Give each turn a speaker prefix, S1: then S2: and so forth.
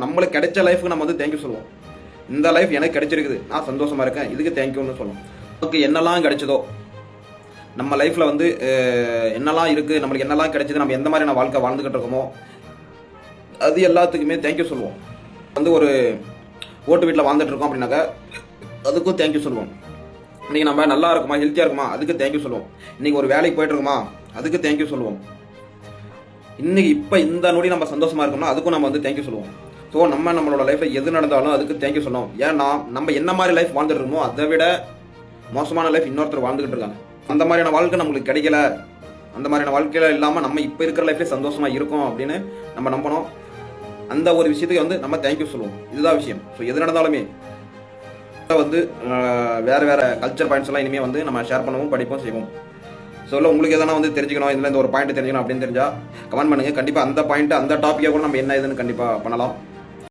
S1: நம்மளுக்கு கிடைச்ச லைஃப்க்கு நம்ம வந்து தேங்க்யூ சொல்லுவோம். இந்த லைஃப் எனக்கு கிடைச்சிருக்குது, நான் சந்தோஷமா இருக்கேன், இதுக்கு தேங்க்யூன்னு சொல்லுவோம். நமக்கு என்னெல்லாம் கிடைச்சதோ, நம்ம லைஃப்பில் வந்து என்னெல்லாம் இருக்குது, நம்மளுக்கு என்னெல்லாம் கிடைச்சது, நம்ம எந்த மாதிரியான வாழ்க்கை வாழ்ந்துக்கிட்டு இருக்கோமோ அது எல்லாத்துக்குமே தேங்க்யூ சொல்லுவோம். வந்து ஒரு ஓட்டு வீட்டில் வாழ்ந்துட்டு இருக்கோம் அப்படின்னாக்கா அதுக்கும் தேங்க்யூ சொல்லுவோம். இன்றைக்கி நம்ம நல்லா இருக்குமா, ஹெல்த்தியாக இருக்குமா, அதுக்கு தேங்க்யூ சொல்லுவோம். இன்றைக்கி ஒரு வேலைக்கு போயிட்டு இருக்கோமா, அதுக்கு தேங்க்யூ சொல்லுவோம். இன்றைக்கி இப்போ இந்த நொடி நம்ம சந்தோஷமாக இருக்கோம்னா அதுக்கும் நம்ம வந்து தேங்க்யூ சொல்லுவோம். ஸோ நம்மளோட லைஃப்பில் எது நடந்தாலும் அதுக்கு தேங்க்யூ சொல்லணும். ஏன்னா நம்ம என்ன மாதிரி லைஃப் வாழ்ந்துட்டு இருக்கோமோ அதை விட மோசமான லைஃப் இன்னொருத்தர் வாழ்ந்துக்கிட்டு இருக்காங்க. அந்த மாதிரியான வாழ்க்கை நம்மளுக்கு கிடைக்கல, அந்த மாதிரியான வாழ்க்கையில் இல்லாமல் நம்ம இப்போ இருக்கிற லைஃப்லேயே சந்தோஷமாக இருக்கும் அப்படின்னு நம்ம நம்பணும். அந்த ஒரு விஷயத்துக்கு வந்து நம்ம தேங்க்யூ சொல்லுவோம். இதுதான் விஷயம். ஸோ எது நடந்தாலுமே வந்து வேறு கல்ச்சர் பாயிண்ட்ஸ் எல்லாம் இனிமேல் வந்து நம்ம ஷேர் பண்ணுவோம், படிப்போம், செய்வோம். ஸோ உங்களுக்கு எதனா வந்து தெரிஞ்சுக்கணும், இதில் இந்த ஒரு பாயிண்ட் தெரிஞ்சுக்கணும் அப்படின்னு தெரிஞ்சால் கமெண்ட் பண்ணுங்கள். கண்டிப்பாக அந்த பாயிண்ட் அந்த டாப்பிக்கை கூட நம்ம என்ன இதுன்னு கண்டிப்பாக பண்ணலாம்.